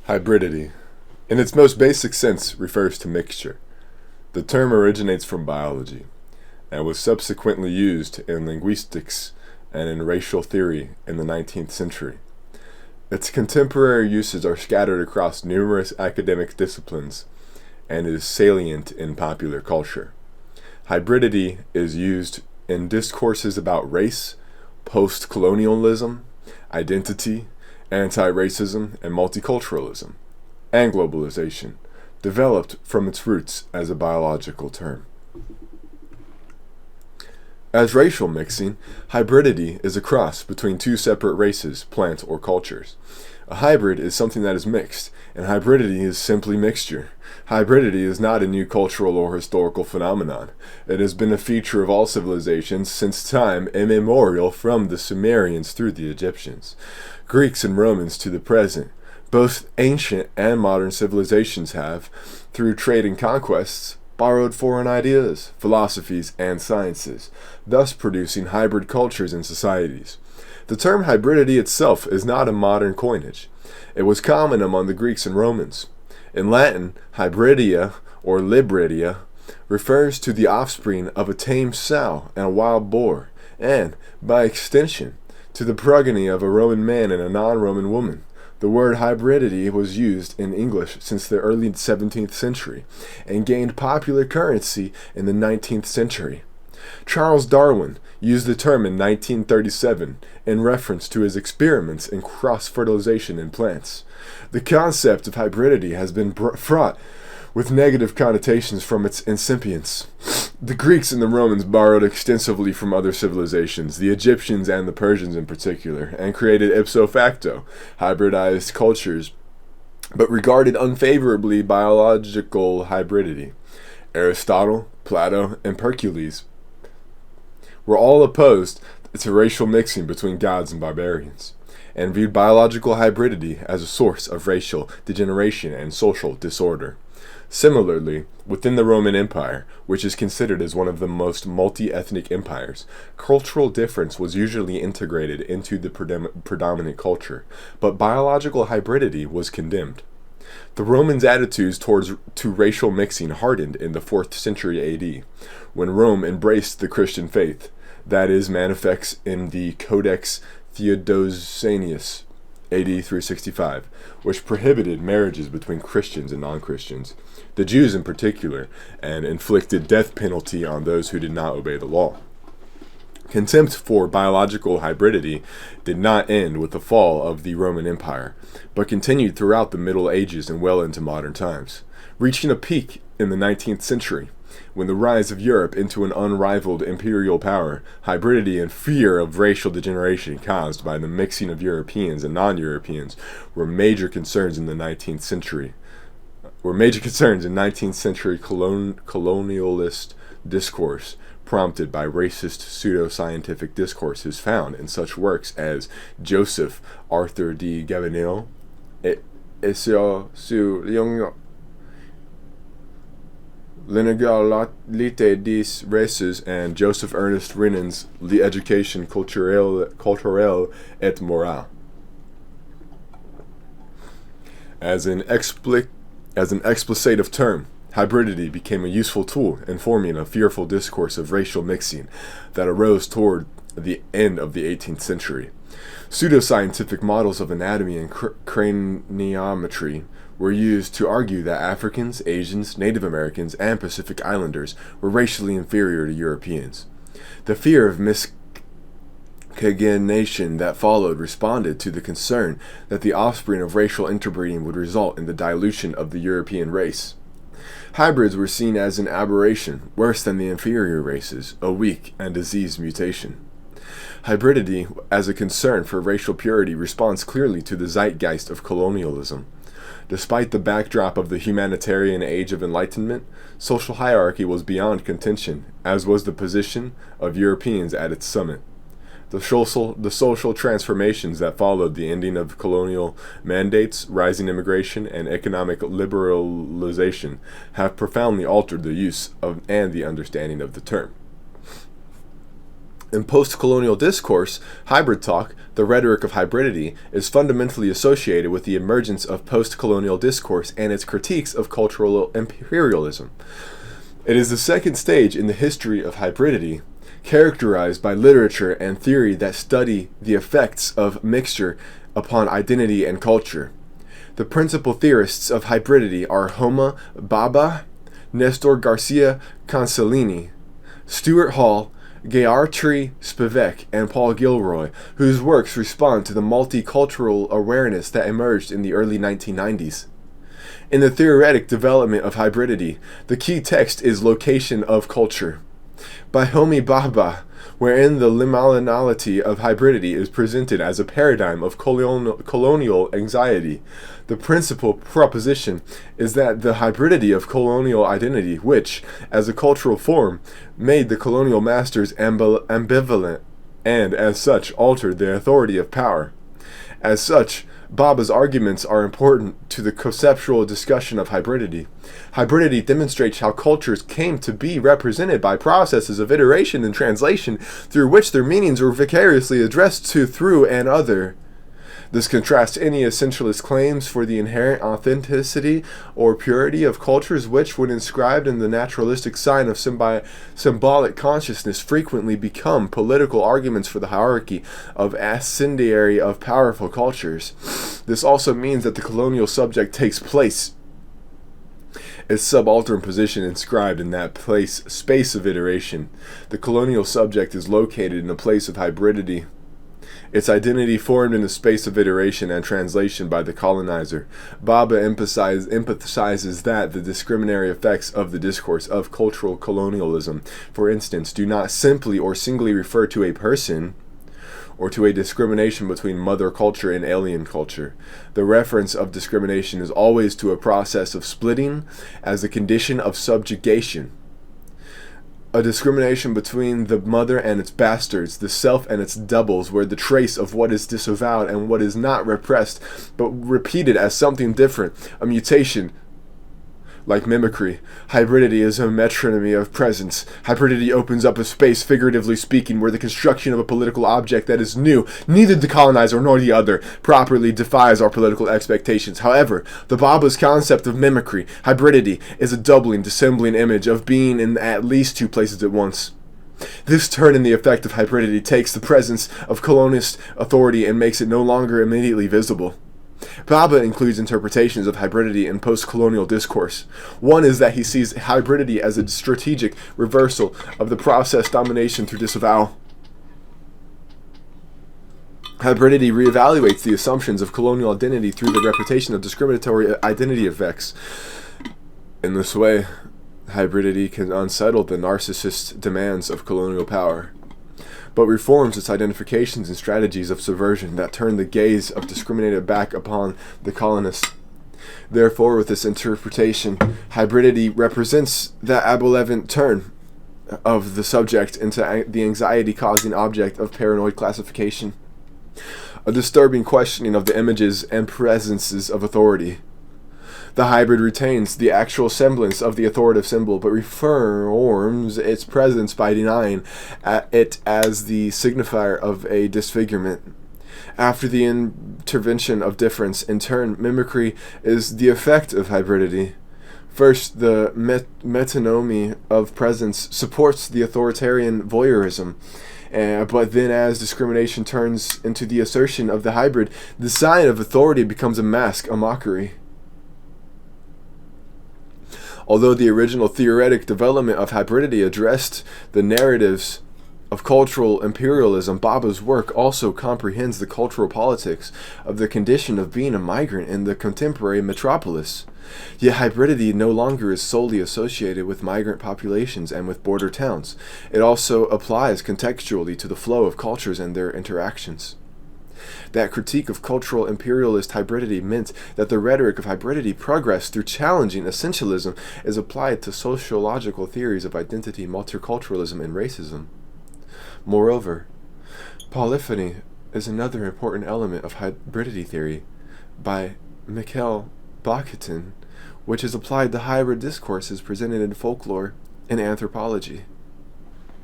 Hybridity, in its most basic sense, refers to mixture. The term originates from biology and was subsequently used in linguistics and in racial theory in the 19th century. Its contemporary uses are scattered across numerous academic disciplines and is salient in popular culture. Hybridity is used in discourses about race, post-colonialism, identity, anti-racism, and multiculturalism, and globalization, developed from its roots as a biological term. As racial mixing, hybridity is a cross between two separate races, plants, or cultures. A hybrid is something that is mixed, and hybridity is simply mixture. Hybridity is not a new cultural or historical phenomenon. It has been a feature of all civilizations since time immemorial, from the Sumerians through the Egyptians, Greeks and Romans to the present. Both ancient and modern civilizations have, through trade and conquests, borrowed foreign ideas, philosophies, and sciences, thus producing hybrid cultures and societies. The term hybridity itself is not a modern coinage. It was common among the Greeks and Romans. In Latin, hybridia, or libridia, refers to the offspring of a tame sow and a wild boar, and, by extension, to the progeny of a Roman man and a non-Roman woman. The word hybridity was used in English since the early 17th century and gained popular currency in the 19th century. Charles Darwin used the term in 1937 in reference to his experiments in cross-fertilization in plants. The concept of hybridity has been fraught with negative connotations from its incipience. The Greeks and the Romans borrowed extensively from other civilizations, the Egyptians and the Persians in particular, and created ipso facto hybridized cultures, but regarded unfavorably biological hybridity. Aristotle, Plato, and Pericles were all opposed to racial mixing between gods and barbarians, and viewed biological hybridity as a source of racial degeneration and social disorder. Similarly, within the Roman Empire, which is considered as one of the most multi-ethnic empires, cultural difference was usually integrated into the predominant culture, but biological hybridity was condemned. The Romans' attitudes to racial mixing hardened in the 4th century AD, when Rome embraced the Christian faith, that is, manifests in the Codex Theodosianus, AD 365, which prohibited marriages between Christians and non-Christians, the Jews in particular, and inflicted death penalty on those who did not obey the law. Contempt for biological hybridity did not end with the fall of the Roman Empire, but continued throughout the Middle Ages and well into modern times, reaching a peak in the 19th century. When the rise of Europe into an unrivaled imperial power, hybridity and fear of racial degeneration caused by the mixing of Europeans and non-Europeans were major concerns in 19th century colonialist discourse, prompted by racist pseudo-scientific discourses found in such works as Joseph Arthur de Gaviniel, Essai sur l'inégalité des races, and Joseph Ernest Renan's L'éducation culturelle et morale. As an explicative term, hybridity became a useful tool in forming a fearful discourse of racial mixing that arose toward the end of the 18th century. Pseudoscientific models of anatomy and craniometry were used to argue that Africans, Asians, Native Americans, and Pacific Islanders were racially inferior to Europeans. The fear of miscegenation that followed responded to the concern that the offspring of racial interbreeding would result in the dilution of the European race. Hybrids were seen as an aberration, worse than the inferior races, a weak and diseased mutation. Hybridity, as a concern for racial purity, responds clearly to the zeitgeist of colonialism. Despite the backdrop of the humanitarian age of enlightenment, social hierarchy was beyond contention, as was the position of Europeans at its summit. The social transformations that followed the ending of colonial mandates, rising immigration, and economic liberalization have profoundly altered the use of and the understanding of the term. In post-colonial discourse, hybrid talk, the rhetoric of hybridity, is fundamentally associated with the emergence of post-colonial discourse and its critiques of cultural imperialism. It is the second stage in the history of hybridity, characterized by literature and theory that study the effects of mixture upon identity and culture. The principal theorists of hybridity are Homa Baba, Nestor Garcia Consolini, Stuart Hall, Gayatri Spivak, and Paul Gilroy, whose works respond to the multicultural awareness that emerged in the early 1990s. In the theoretic development of hybridity, the key text is Location of Culture, by Homi Bhabha, wherein the liminality of hybridity is presented as a paradigm of colonial anxiety. The principal proposition is that the hybridity of colonial identity, which, as a cultural form, made the colonial masters ambivalent, and as such altered their authority of power. As such, Bhabha's arguments are important to the conceptual discussion of hybridity. Hybridity demonstrates how cultures came to be represented by processes of iteration and translation through which their meanings were vicariously addressed to through and other. This contrasts any essentialist claims for the inherent authenticity or purity of cultures which, when inscribed in the naturalistic sign of symbolic consciousness, frequently become political arguments for the hierarchy of ascendancy of powerful cultures. This also means that the colonial subject takes place, its subaltern position inscribed in that space of iteration. The colonial subject is located in a place of hybridity, its identity formed in the space of iteration and translation by the colonizer. Bhabha emphasizes that the discriminatory effects of the discourse of cultural colonialism, for instance, do not simply or singly refer to a person, or to a discrimination between mother culture and alien culture. The reference of discrimination is always to a process of splitting as a condition of subjugation. A discrimination between the mother and its bastards, the self and its doubles, where the trace of what is disavowed and what is not repressed, but repeated as something different, a mutation, like mimicry. Hybridity is a metronomy of presence. Hybridity opens up a space, figuratively speaking, where the construction of a political object that is new, neither the colonizer nor the other, properly defies our political expectations. However, the Bhabha's concept of mimicry, hybridity, is a doubling, dissembling image of being in at least two places at once. This turn in the effect of hybridity takes the presence of colonialist authority and makes it no longer immediately visible. Bhabha includes interpretations of hybridity in post-colonial discourse. One is that he sees hybridity as a strategic reversal of the process domination through disavowal. Hybridity reevaluates the assumptions of colonial identity through the repetition of discriminatory identity effects. In this way, hybridity can unsettle the narcissist demands of colonial power, but reforms its identifications and strategies of subversion that turn the gaze of discriminator back upon the colonist. Therefore, with this interpretation, hybridity represents the abolevant turn of the subject into the anxiety-causing object of paranoid classification, a disturbing questioning of the images and presences of authority. The hybrid retains the actual semblance of the authoritative symbol, but reforms its presence by denying it as the signifier of a disfigurement. After the intervention of difference, in turn, mimicry is the effect of hybridity. First, the metonymy of presence supports the authoritarian voyeurism, but then as discrimination turns into the assertion of the hybrid, the sign of authority becomes a mask, a mockery. Although the original theoretic development of hybridity addressed the narratives of cultural imperialism, Bhabha's work also comprehends the cultural politics of the condition of being a migrant in the contemporary metropolis. Yet hybridity no longer is solely associated with migrant populations and with border towns. It also applies contextually to the flow of cultures and their interactions. That critique of cultural imperialist hybridity meant that the rhetoric of hybridity progressed through challenging essentialism is applied to sociological theories of identity, multiculturalism, and racism. Moreover, polyphony is another important element of hybridity theory by Mikhail Bakhtin, which is applied to hybrid discourses presented in folklore and anthropology.